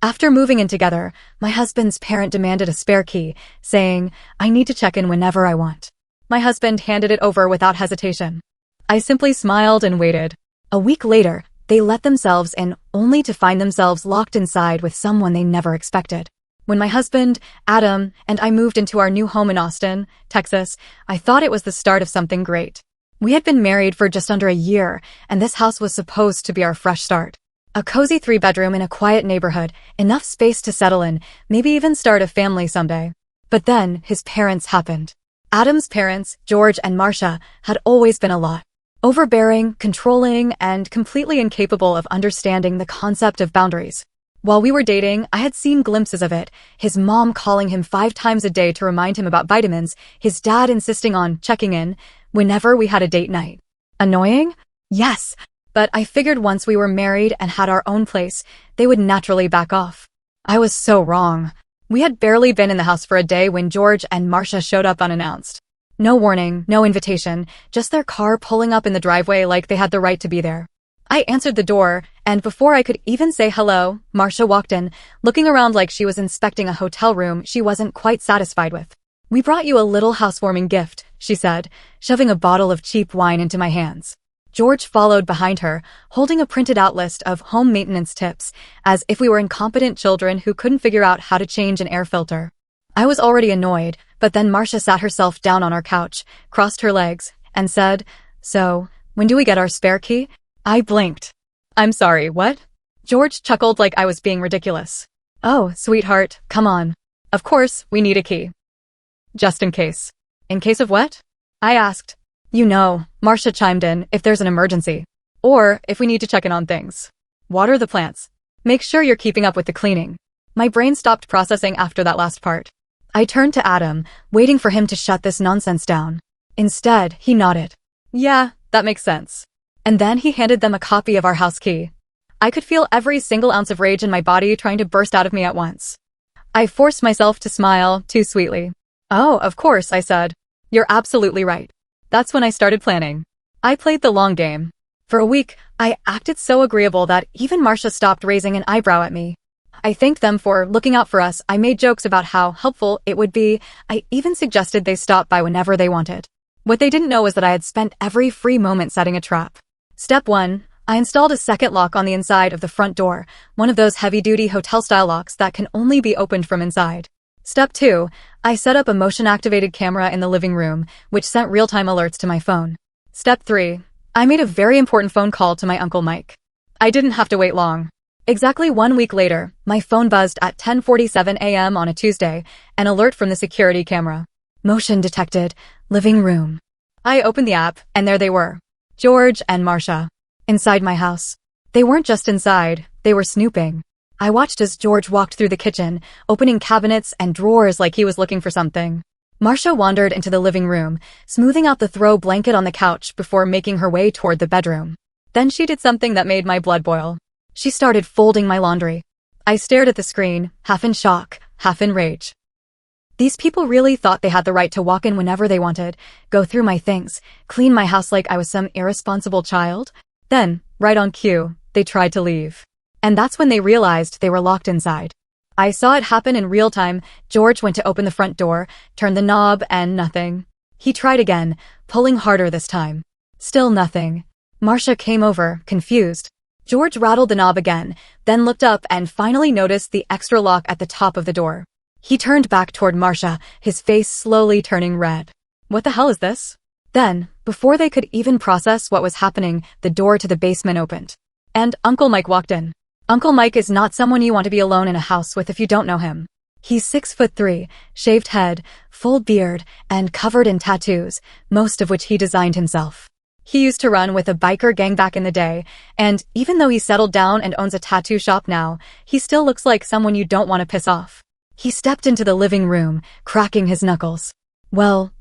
After moving in together, my husband's parent demanded a spare key, saying, "I need to check in whenever I want." My husband handed it over without hesitation. I simply smiled and waited. A week later, they let themselves in only to find themselves locked inside with someone they never expected. When my husband, Adam, and I moved into our new home in Austin, Texas, I thought it was the start of something great. We had been married for just under a year, and this house was supposed to be our fresh start. A cozy 3-bedroom in a quiet neighborhood, enough space to settle in, maybe even start a family someday. But then, his parents happened. Adam's parents, George and Marcia, had always been a lot. Overbearing, controlling, and completely incapable of understanding the concept of boundaries. While we were dating, I had seen glimpses of it, his mom calling him 5 times a day to remind him about vitamins, his dad insisting on checking in whenever we had a date night. Annoying? Yes, but I figured once we were married and had our own place, they would naturally back off. I was so wrong. We had barely been in the house for a day when George and Marcia showed up unannounced. No warning, no invitation, just their car pulling up in the driveway like they had the right to be there. I answered the door, and before I could even say hello, Marcia walked in, looking around like she was inspecting a hotel room she wasn't quite satisfied with. "We brought you a little housewarming gift," she said, shoving a bottle of cheap wine into my hands. George followed behind her, holding a printed-out list of home maintenance tips, as if we were incompetent children who couldn't figure out how to change an air filter. I was already annoyed, but then Marcia sat herself down on our couch, crossed her legs, and said, "So, when do we get our spare key?" I blinked. "I'm sorry, what?" George chuckled like I was being ridiculous. "Oh, sweetheart, come on. Of course, we need a key. Just in case." "In case of what?" I asked. "You know," Marcia chimed in, "if there's an emergency. Or if we need to check in on things. Water the plants. Make sure you're keeping up with the cleaning." My brain stopped processing after that last part. I turned to Adam, waiting for him to shut this nonsense down. Instead, he nodded. "Yeah, that makes sense." And then he handed them a copy of our house key. I could feel every single ounce of rage in my body trying to burst out of me at once. I forced myself to smile, too sweetly. "Oh, of course," I said. "You're absolutely right." That's when I started planning. I played the long game. For a week, I acted so agreeable that even Marcia stopped raising an eyebrow at me. I thanked them for looking out for us. I made jokes about how helpful it would be. I even suggested they stop by whenever they wanted. What they didn't know was that I had spent every free moment setting a trap. Step 1. I installed a second lock on the inside of the front door, one of those heavy-duty hotel-style locks that can only be opened from inside. Step 2. I set up a motion-activated camera in the living room, which sent real-time alerts to my phone. Step 3. I made a very important phone call to my Uncle Mike. I didn't have to wait long. Exactly 1 week later, my phone buzzed at 10:47 a.m. on a Tuesday, an alert from the security camera. Motion detected, living room. I opened the app, and there they were. George and Marcia. Inside my house. They weren't just inside, they were snooping. I watched as George walked through the kitchen, opening cabinets and drawers like he was looking for something. Marcia wandered into the living room, smoothing out the throw blanket on the couch before making her way toward the bedroom. Then she did something that made my blood boil. She started folding my laundry. I stared at the screen, half in shock, half in rage. These people really thought they had the right to walk in whenever they wanted, go through my things, clean my house like I was some irresponsible child? Then, right on cue, they tried to leave. And that's when they realized they were locked inside. I saw it happen in real time. George went to open the front door, turned the knob, and nothing. He tried again, pulling harder this time. Still nothing. Marcia came over, confused. George rattled the knob again, then looked up and finally noticed the extra lock at the top of the door. He turned back toward Marcia, his face slowly turning red. "What the hell is this?" Then, before they could even process what was happening, the door to the basement opened. And Uncle Mike walked in. Uncle Mike is not someone you want to be alone in a house with if you don't know him. He's 6'3", shaved head, full beard, and covered in tattoos, most of which he designed himself. He used to run with a biker gang back in the day, and even though he's settled down and owns a tattoo shop now, he still looks like someone you don't want to piss off. He stepped into the living room, cracking his knuckles. Well,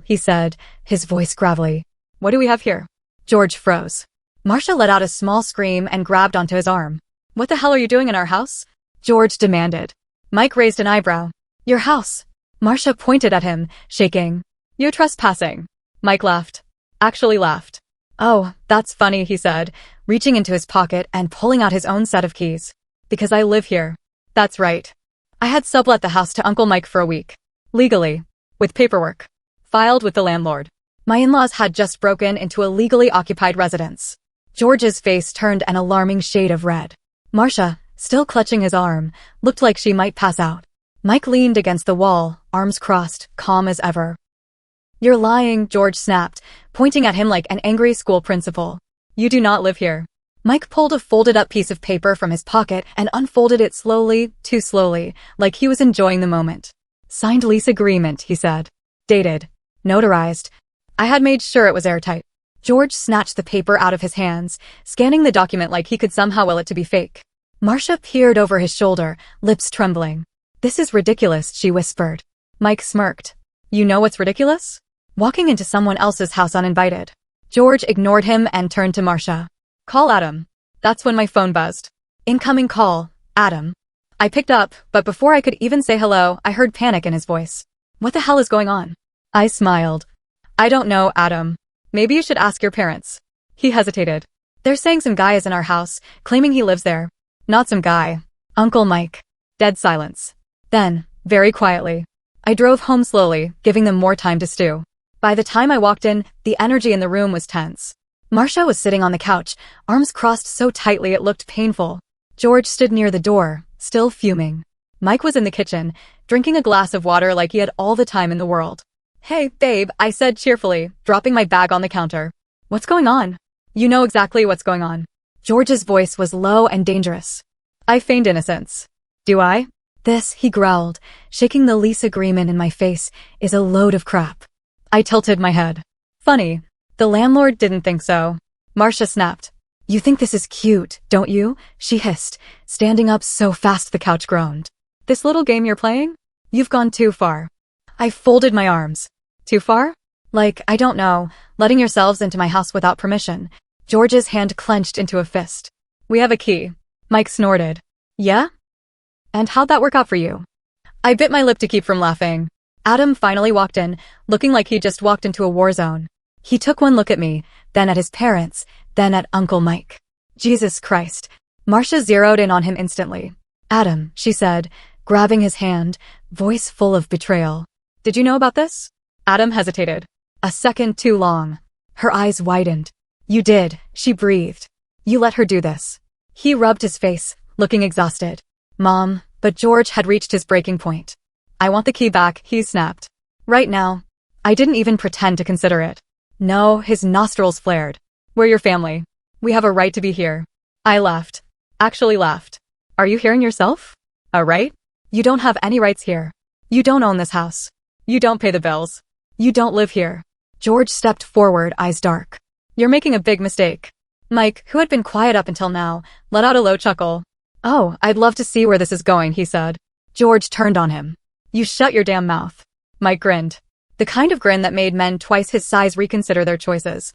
he said, his voice gravelly. "What do we have here?" George froze. Marcia let out a small scream and grabbed onto his arm. "What the hell are you doing in our house?" George demanded. Mike raised an eyebrow. "Your house." Marcia pointed at him, shaking. "You're trespassing." Mike laughed. Actually laughed. "Oh, that's funny," he said, reaching into his pocket and pulling out his own set of keys. Because I live here. That's right. I had sublet the house to Uncle Mike for a week. Legally. With paperwork. Filed with the landlord. My in-laws had just broken into a legally occupied residence. George's face turned an alarming shade of red. Marcia, still clutching his arm, looked like she might pass out. Mike leaned against the wall, arms crossed, calm as ever. You're lying, George snapped, pointing at him like an angry school principal. You do not live here. Mike pulled a folded-up piece of paper from his pocket and unfolded it slowly, too slowly, like he was enjoying the moment. Signed lease agreement, he said. Dated. Notarized. I had made sure it was airtight. George snatched the paper out of his hands, scanning the document like he could somehow will it to be fake. Marcia peered over his shoulder, lips trembling. This is ridiculous, she whispered. Mike smirked. You know what's ridiculous? Walking into someone else's house uninvited. George ignored him and turned to Marcia. Call Adam. That's when my phone buzzed. Incoming call, Adam. I picked up, but before I could even say hello, I heard panic in his voice. What the hell is going on? I smiled. I don't know, Adam. Maybe you should ask your parents. He hesitated. They're saying some guy is in our house, claiming he lives there. Not some guy. Uncle Mike. Dead silence. Then, very quietly, I drove home slowly, giving them more time to stew. By the time I walked in, the energy in the room was tense. Marcia was sitting on the couch, arms crossed so tightly it looked painful. George stood near the door, still fuming. Mike was in the kitchen, drinking a glass of water like he had all the time in the world. Hey, babe, I said cheerfully, dropping my bag on the counter. What's going on? You know exactly what's going on. George's voice was low and dangerous. I feigned innocence. Do I? This, he growled, shaking the lease agreement in my face, is a load of crap. I tilted my head. Funny. The landlord didn't think so. Marcia snapped. You think this is cute, don't you? She hissed, standing up so fast the couch groaned. This little game you're playing? You've gone too far. I folded my arms. Too far? Like, I don't know, letting yourselves into my house without permission. George's hand clenched into a fist. We have a key. Mike snorted. Yeah? And how'd that work out for you? I bit my lip to keep from laughing. Adam finally walked in, looking like he'd just walked into a war zone. He took one look at me, then at his parents, then at Uncle Mike. Jesus Christ. Marcia zeroed in on him instantly. Adam, she said, grabbing his hand, voice full of betrayal. Did you know about this? Adam hesitated. A second too long. Her eyes widened. You did, she breathed. You let her do this. He rubbed his face, looking exhausted. Mom, but George had reached his breaking point. I want the key back, he snapped. Right now. I didn't even pretend to consider it. No, his nostrils flared. We're your family. We have a right to be here. I laughed. Actually laughed. Are you hearing yourself? A right? You don't have any rights here. You don't own this house. You don't pay the bills. You don't live here. George stepped forward, eyes dark. You're making a big mistake. Mike, who had been quiet up until now, let out a low chuckle. Oh, I'd love to see where this is going, he said. George turned on him. You shut your damn mouth. Mike grinned. The kind of grin that made men twice his size reconsider their choices.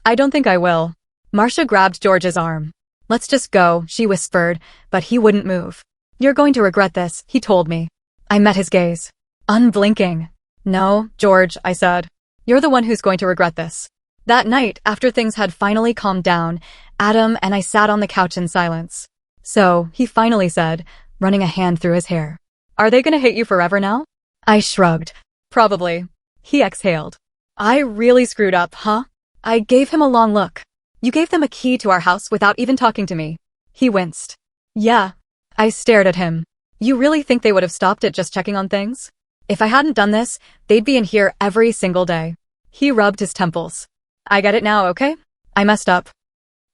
I don't think I will. Marcia grabbed George's arm. Let's just go, she whispered, but he wouldn't move. You're going to regret this, he told me. I met his gaze. Unblinking. No, George, I said. You're the one who's going to regret this. That night, after things had finally calmed down, Adam and I sat on the couch in silence. So, he finally said, running a hand through his hair. Are they gonna hate you forever now? I shrugged. Probably. He exhaled. I really screwed up, huh? I gave him a long look. You gave them a key to our house without even talking to me. He winced. Yeah. I stared at him. You really think they would have stopped at just checking on things? If I hadn't done this, they'd be in here every single day. He rubbed his temples. I get it now, okay? I messed up.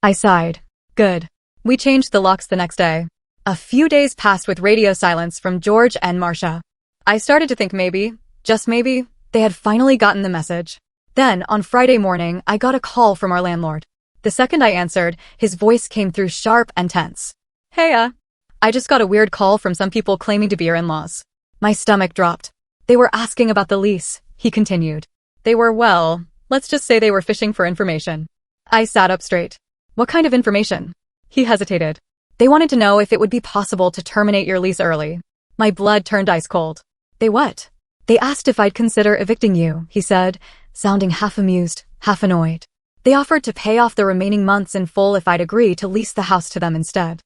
I sighed. Good. We changed the locks the next day. A few days passed with radio silence from George and Marcia. I started to think maybe, just maybe, they had finally gotten the message. Then, on Friday morning, I got a call from our landlord. The second I answered, his voice came through sharp and tense. Hey, I just got a weird call from some people claiming to be your in-laws. My stomach dropped. They were asking about the lease, he continued. They were, well, let's just say they were fishing for information. I sat up straight. What kind of information? He hesitated. They wanted to know if it would be possible to terminate your lease early. My blood turned ice cold. They what? They asked if I'd consider evicting you, he said, sounding half amused, half annoyed. They offered to pay off the remaining months in full if I'd agree to lease the house to them instead.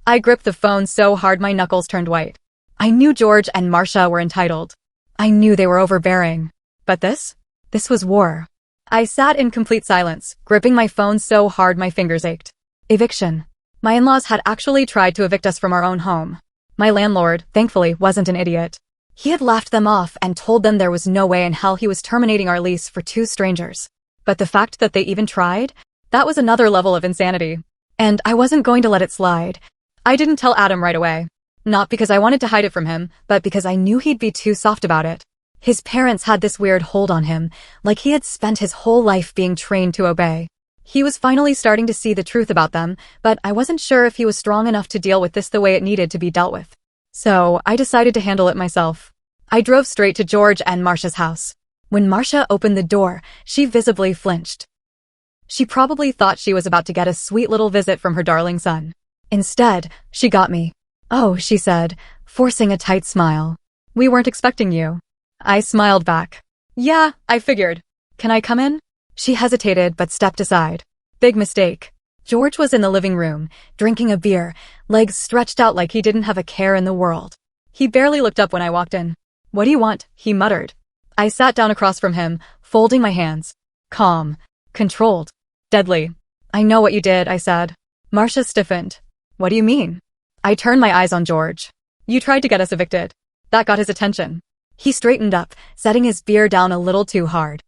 I gripped the phone so hard my knuckles turned white. I knew George and Marcia were entitled. I knew they were overbearing. But this was war. I sat in complete silence, gripping my phone so hard my fingers ached. Eviction. My in-laws had actually tried to evict us from our own home. My landlord, thankfully, wasn't an idiot. He had laughed them off and told them there was no way in hell he was terminating our lease for two strangers. But the fact that they even tried? That was another level of insanity. And I wasn't going to let it slide. I didn't tell Adam right away. Not because I wanted to hide it from him, but because I knew he'd be too soft about it. His parents had this weird hold on him, like he had spent his whole life being trained to obey. He was finally starting to see the truth about them, but I wasn't sure if he was strong enough to deal with this the way it needed to be dealt with. So I decided to handle it myself. I drove straight to George and Marcia's house. When Marcia opened the door, she visibly flinched. She probably thought she was about to get a sweet little visit from her darling son. Instead, she got me. "Oh," she said, forcing a tight smile. "We weren't expecting you." I smiled back. "Yeah, I figured. Can I come in?" She hesitated but stepped aside. Big mistake. George was in the living room, drinking a beer, legs stretched out like he didn't have a care in the world. He barely looked up when I walked in. "What do you want?" he muttered. I sat down across from him, folding my hands. Calm. Controlled. Deadly. "I know what you did," I said. Marcia stiffened. "What do you mean?" I turned my eyes on George. "You tried to get us evicted. That got his attention." He straightened up, setting his beer down a little too hard.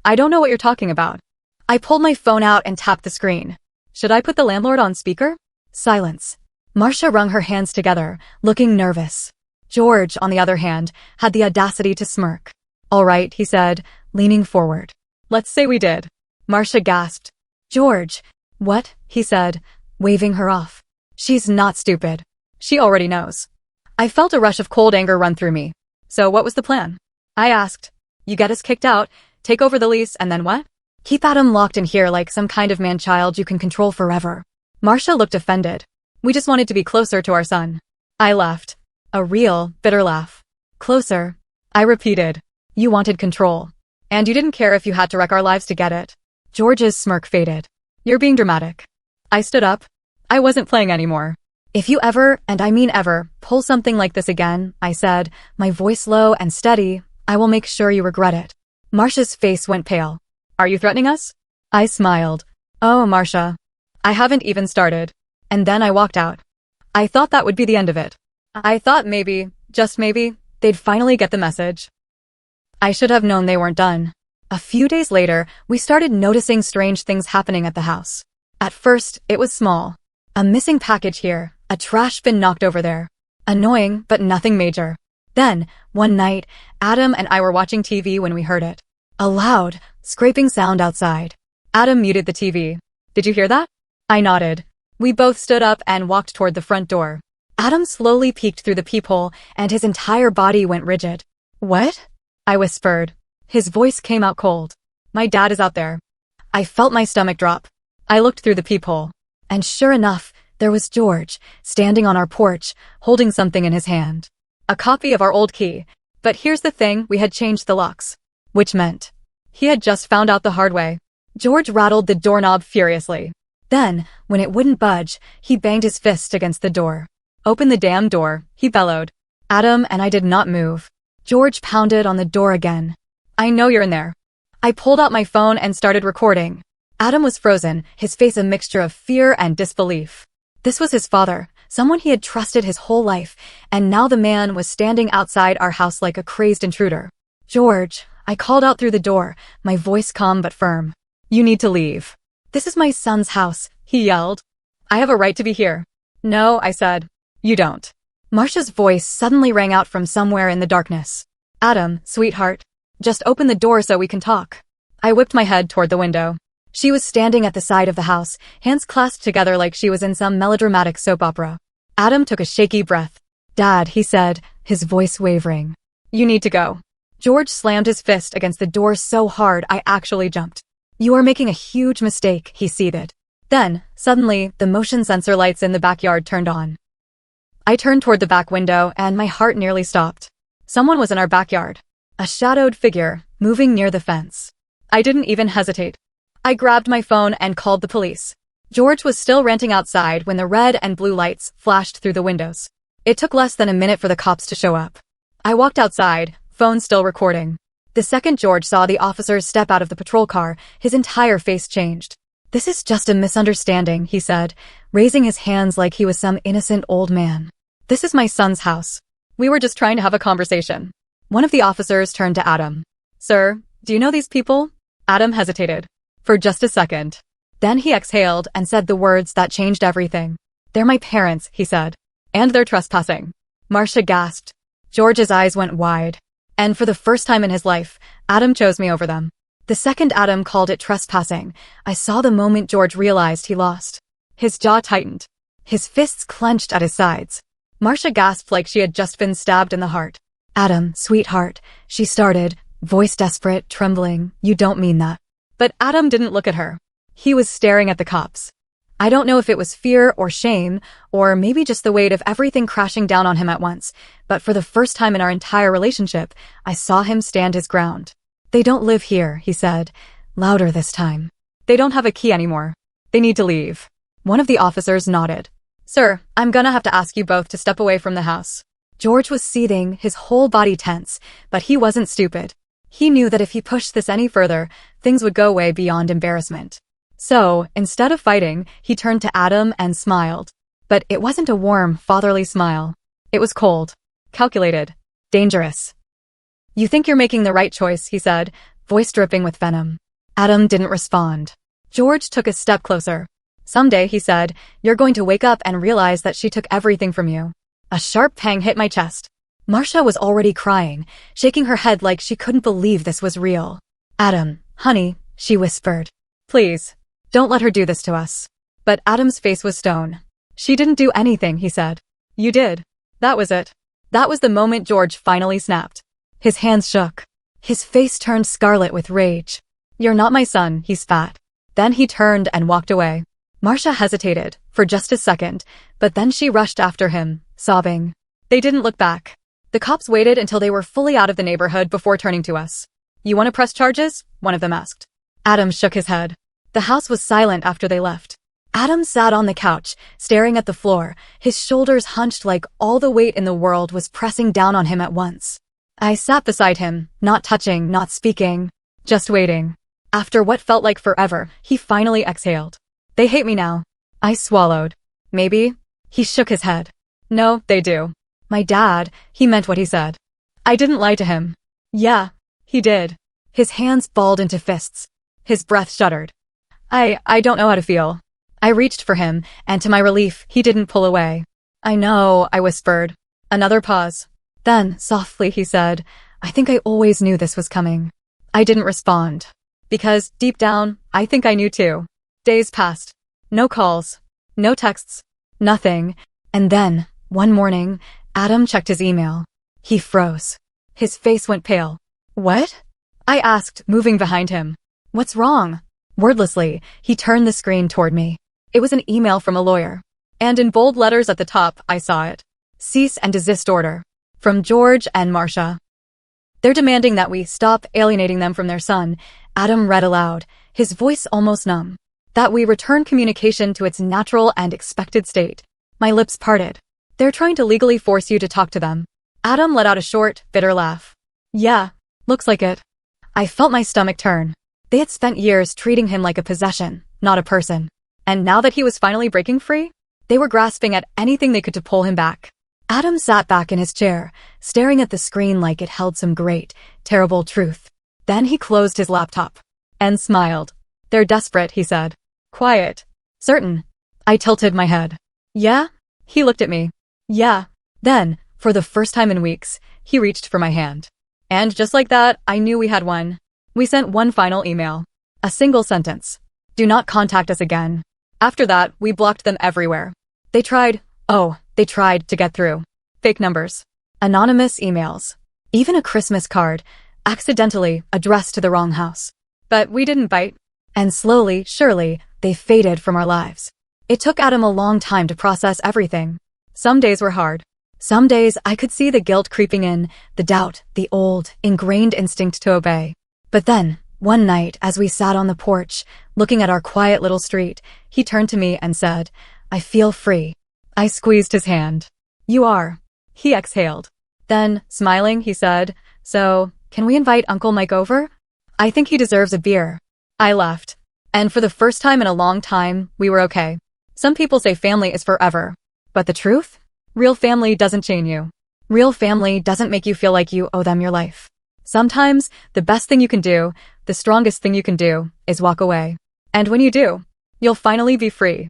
"I don't know what you're talking about." I pulled my phone out and tapped the screen. "Should I put the landlord on speaker?" Silence. Marcia wrung her hands together, looking nervous. George, on the other hand, had the audacity to smirk. "All right," he said, leaning forward. "Let's say we did." Marcia gasped. "George." "What?" he said, waving her off. "She's not stupid. She already knows." I felt a rush of cold anger run through me. "So what was the plan?" I asked. "You get us kicked out, take over the lease, and then what?" "Keep Adam locked in here like some kind of man-child you can control forever." Marcia looked offended. "We just wanted to be closer to our son." I laughed. A real, bitter laugh. "Closer?" I repeated. "You wanted control. And you didn't care if you had to wreck our lives to get it." George's smirk faded. "You're being dramatic." I stood up. I wasn't playing anymore. "If you ever, and I mean ever, pull something like this again," I said, my voice low and steady, "I will make sure you regret it." Marcia's face went pale. "Are you threatening us?" I smiled. "Oh, Marcia. I haven't even started." And then I walked out. I thought that would be the end of it. I thought maybe, just maybe, they'd finally get the message. I should have known they weren't done. A few days later, we started noticing strange things happening at the house. At first, it was small. A missing package here, a trash bin knocked over there. Annoying, but nothing major. Then, one night, Adam and I were watching TV when we heard it. A loud, scraping sound outside. Adam muted the TV. "Did you hear that?" I nodded. We both stood up and walked toward the front door. Adam slowly peeked through the peephole, and his entire body went rigid. "What?" I whispered. His voice came out cold. "My dad is out there." I felt my stomach drop. I looked through the peephole. And sure enough, there was George, standing on our porch, holding something in his hand. A copy of our old key. But here's the thing, we had changed the locks. Which meant he had just found out the hard way. George rattled the doorknob furiously. Then, when it wouldn't budge, he banged his fist against the door. "Open the damn door," he bellowed. Adam and I did not move. George pounded on the door again. "I know you're in there." I pulled out my phone and started recording. Adam was frozen, his face a mixture of fear and disbelief. This was his father, someone he had trusted his whole life, and now the man was standing outside our house like a crazed intruder. "George," I called out through the door, my voice calm but firm. "You need to leave." "This is my son's house," he yelled. "I have a right to be here." "No," I said. "You don't." Marcia's voice suddenly rang out from somewhere in the darkness. "Adam, sweetheart. Just open the door so we can talk." I whipped my head toward the window. She was standing at the side of the house, hands clasped together like she was in some melodramatic soap opera. Adam took a shaky breath. "Dad," he said, his voice wavering. "You need to go." George slammed his fist against the door so hard I actually jumped. "You are making a huge mistake," he seethed. Then, suddenly, the motion sensor lights in the backyard turned on. I turned toward the back window and my heart nearly stopped. Someone was in our backyard. A shadowed figure, moving near the fence. I didn't even hesitate. I grabbed my phone and called the police. George was still ranting outside when the red and blue lights flashed through the windows. It took less than a minute for the cops to show up. I walked outside, phone still recording. The second George saw the officers step out of the patrol car, his entire face changed. "This is just a misunderstanding," he said, raising his hands like he was some innocent old man. "This is my son's house. We were just trying to have a conversation." One of the officers turned to Adam. "Sir, do you know these people?" Adam hesitated. For just a second. Then he exhaled and said the words that changed everything. "They're my parents," he said. "And they're trespassing." Marcia gasped. George's eyes went wide. And for the first time in his life, Adam chose me over them. The second Adam called it trespassing, I saw the moment George realized he lost. His jaw tightened. His fists clenched at his sides. Marcia gasped like she had just been stabbed in the heart. "Adam, sweetheart," she started, voice desperate, trembling. "You don't mean that." But Adam didn't look at her. He was staring at the cops. I don't know if it was fear or shame, or maybe just the weight of everything crashing down on him at once, but for the first time in our entire relationship, I saw him stand his ground. "They don't live here," he said, louder this time. "They don't have a key anymore. They need to leave." One of the officers nodded. "Sir, I'm gonna have to ask you both to step away from the house." George was seething, his whole body tense, but he wasn't stupid. He knew that if he pushed this any further, things would go way beyond embarrassment. So, instead of fighting, he turned to Adam and smiled. But it wasn't a warm, fatherly smile. It was cold, calculated, dangerous. "You think you're making the right choice," he said, voice dripping with venom. Adam didn't respond. George took a step closer. "Someday," he said, "you're going to wake up and realize that she took everything from you." A sharp pang hit my chest. Marcia was already crying, shaking her head like she couldn't believe this was real. "Adam, honey," she whispered. "Please. Don't let her do this to us." But Adam's face was stone. "She didn't do anything," he said. "You did." That was it. That was the moment George finally snapped. His hands shook. His face turned scarlet with rage. "You're not my son," he spat. Then he turned and walked away. Marcia hesitated for just a second, but then she rushed after him, sobbing. They didn't look back. The cops waited until they were fully out of the neighborhood before turning to us. "You want to press charges?" one of them asked. Adam shook his head. The house was silent after they left. Adam sat on the couch, staring at the floor, his shoulders hunched like all the weight in the world was pressing down on him at once. I sat beside him, not touching, not speaking, just waiting. After what felt like forever, he finally exhaled. "They hate me now." I swallowed. "Maybe?" He shook his head. "No, they do. My dad, he meant what he said." I didn't lie to him. Yeah, he did. His hands balled into fists. His breath shuddered. I don't know how to feel." I reached for him, and to my relief, he didn't pull away. "I know," I whispered. Another pause. Then, softly, he said, "I think I always knew this was coming." I didn't respond. Because, deep down, I think I knew too. Days passed. No calls. No texts. Nothing. And then, one morning, Adam checked his email. He froze. His face went pale. "What?" I asked, moving behind him. "What's wrong?" Wordlessly, he turned the screen toward me. It was an email from a lawyer. And in bold letters at the top, I saw it. "Cease and desist order. From George and Marcia. They're demanding that we stop alienating them from their son," Adam read aloud, his voice almost numb. "That we return communication to its natural and expected state." My lips parted. "They're trying to legally force you to talk to them." Adam let out a short, bitter laugh. "Yeah, looks like it." I felt my stomach turn. They had spent years treating him like a possession, not a person. And now that he was finally breaking free, they were grasping at anything they could to pull him back. Adam sat back in his chair, staring at the screen like it held some great, terrible truth. Then he closed his laptop. And smiled. "They're desperate," he said. "Quiet. Certain." I tilted my head. "Yeah?" He looked at me. "Yeah." Then, for the first time in weeks, he reached for my hand. And just like that, I knew we had won. We sent one final email. A single sentence. "Do not contact us again." After that, we blocked them everywhere. They tried to get through. Fake numbers. Anonymous emails. Even a Christmas card, accidentally addressed to the wrong house. But we didn't bite. And slowly, surely, they faded from our lives. It took Adam a long time to process everything. Some days were hard. Some days I could see the guilt creeping in, the doubt, the old, ingrained instinct to obey. But then, One night, as we sat on the porch, looking at our quiet little street, he turned to me and said, "I feel free." I squeezed his hand. "You are." He exhaled. Then, smiling, he said, "So, can we invite Uncle Mike over? I think he deserves a beer." I laughed. And for the first time in a long time, we were okay. Some people say family is forever. But the truth? Real family doesn't chain you. Real family doesn't make you feel like you owe them your life. Sometimes, the best thing you can do, the strongest thing you can do, is walk away. And when you do, you'll finally be free.